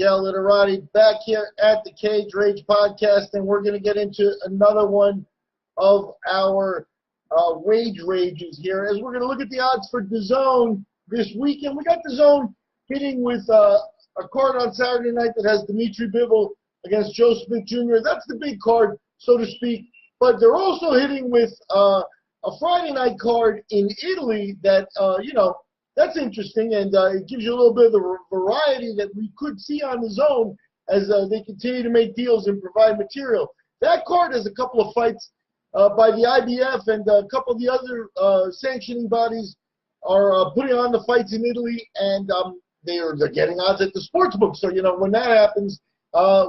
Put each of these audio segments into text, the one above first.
Miguel LesPierre back here at the Cage Rage podcast, and we're going to get into another one of our wage rages here, as we're going to look at the odds for DAZN this weekend. We got DAZN hitting with a card on Saturday night that has Dmitry Bivol against Joe Smith Jr. That's the big card, so to speak. But they're also hitting with a Friday night card in Italy that, that's interesting, and it gives you a little bit of the variety that we could see on DAZN as they continue to make deals and provide material. That card has a couple of fights by the IBF, and a couple of the other sanctioning bodies are putting on the fights in Italy, and they're getting odds at the sports book. So, when that happens,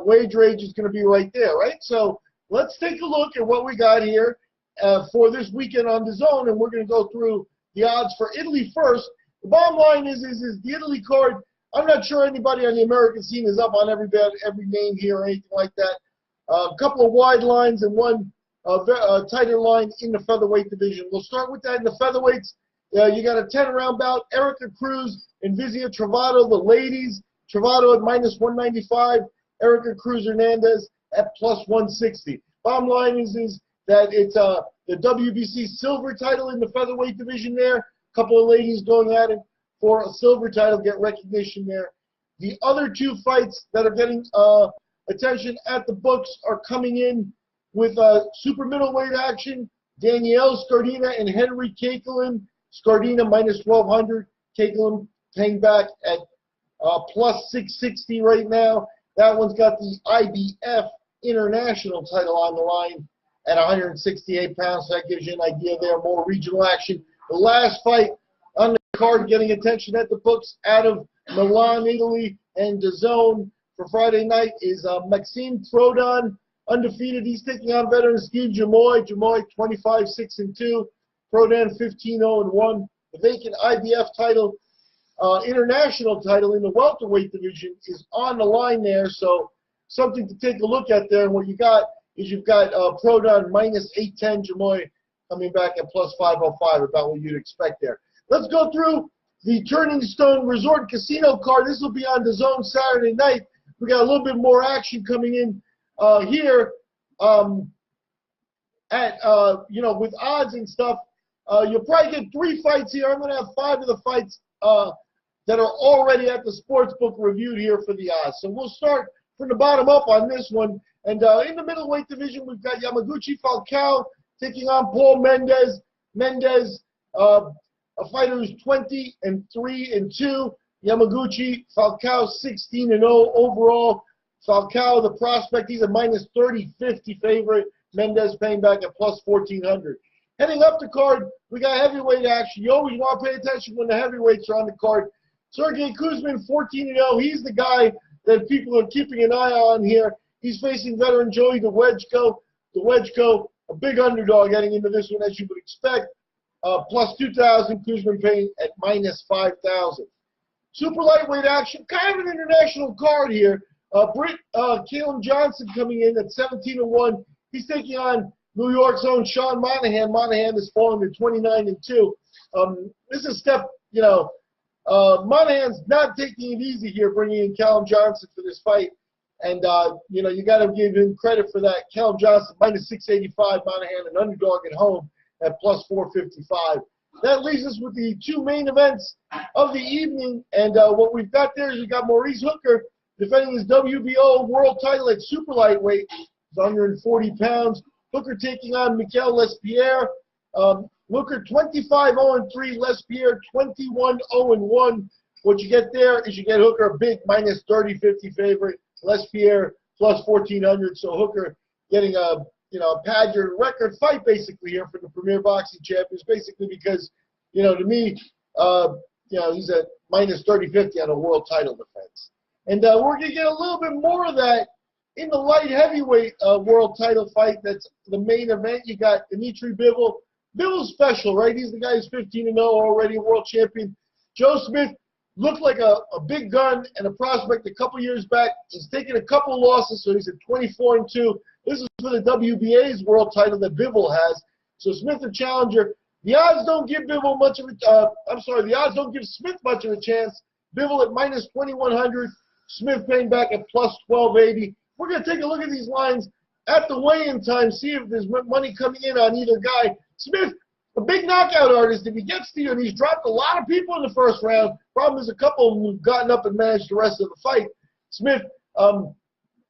Wage Rage is going to be right there, right? So let's take a look at what we got here for this weekend on DAZN, and we're going to go through the odds for Italy first. The bottom line is the Italy card. I'm not sure anybody on the American scene is up on every name here or anything like that. A couple of wide lines and one tighter line in the featherweight division. We'll start with that in the featherweights. You got a 10-round bout. Erica Cruz and Vizia Travado, the ladies. Travado at -195. Erica Cruz Hernandez at +160. Bottom line is that it's the WBC silver title in the featherweight division there. Couple of ladies going at it for a silver title, get recognition there. The other two fights that are getting attention at the books are coming in with super middleweight action. Danielle Scardina and Henry Kakelin. Scardina -1200. Kakelin paying back at +660 right now. That one's got the IBF international title on the line at 168 pounds. So that gives you an idea there, more regional action. The last fight on the card getting attention at the books out of Milan, Italy, and DAZN for Friday night is Maxime Prodan, undefeated. He's taking on veteran Steve Jamoy. Jamoy 25-6-2. Prodan 15-0-1. The vacant IBF title, international title in the welterweight division is on the line there. So something to take a look at there. And what you got is you've got Prodan -810. Jamoy coming back at +505, about what you'd expect there. Let's go through the Turning Stone Resort Casino card. This will be on DAZN Saturday night. We got a little bit more action coming in here with odds and stuff. You'll probably get 3 fights here. I'm going to have 5 of the fights that are already at the sports book reviewed here for the odds. So we'll start from the bottom up on this one. And in the middleweight division, we've got Yamaguchi Falcao taking on Paul Mendez. Mendez, a fighter who's 20-3-2. Yamaguchi, Falcao 16-0 overall. Falcao, the prospect, he's a -30-50 favorite. Mendez paying back at +1400. Heading up the card, we got heavyweight action. You always want to pay attention when the heavyweights are on the card. Sergey Kuzmin, 14-0. He's the guy that people are keeping an eye on here. He's facing veteran Joey DeWedgko. DeWedgko, a big underdog heading into this one, as you would expect. +2,000. Kuzmin paying at -5,000. Super lightweight action, kind of an international card here. Caleb Johnson coming in at 17-1. He's taking on New York's own Sean Monahan. Monahan has fallen to 29-2. This is a step, Monahan's not taking it easy here, bringing in Callum Johnson for this fight. And, you got to give him credit for that. Callum Johnson, -685. Monahan, an underdog at home at +455. That leaves us with the 2 main events of the evening. And what we've got there is we've got Maurice Hooker defending his WBO world title at super lightweight. He's 140 pounds. Hooker taking on Mikkel LesPierre. Hooker 25-0-3. LesPierre 21-0-1. What you get there is you get Hooker a big -30-50 favorite. LesPierre +1400. So Hooker getting a pageant record fight basically here for the Premier Boxing Champions, basically because, to me, he's at -30-50 on a world title defense. And we're going to get a little bit more of that in the light heavyweight world title fight. That's the main event. You got Dmitry Bivol. Bivol's special, right? He's the guy who's 15-0 already, world champion. Joe Smith looked like a big gun and a prospect a couple years back. He's taken a couple losses, so he's at 24-2. This is for the WBA's world title that Bivol has. So Smith a challenger. The odds don't give Bivol much of a the odds don't give Smith much of a chance. Bivol at -2100. Smith came back at plus 1280. We're going to take a look at these lines at the weigh-in time, see if there's money coming in on either guy. Smith, a big knockout artist. If he gets to you, and he's dropped a lot of people in the first round. Problem is a couple of them who've gotten up and managed the rest of the fight. Smith,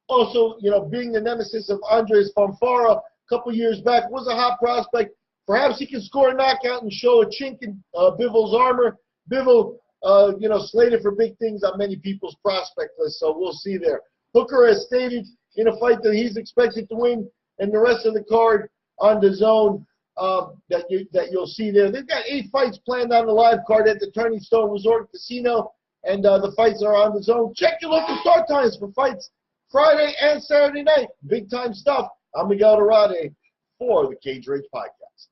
also, you know, being the nemesis of Andres Fonfara a couple years back, was a hot prospect. Perhaps he can score a knockout and show a chink in Bivol's armor. Bivol, you know, slated for big things on many people's prospect list, so we'll see there. Hooker has stated in a fight that he's expected to win, and the rest of the card on DAZN that you'll see there. They've got 8 fights planned on the live card at the Turning Stone Resort Casino, and the fights are on DAZN. Check your local start times for fights Friday and Saturday night. Big time stuff. I'm Miguel LesPierre for the Cage Rage Podcast.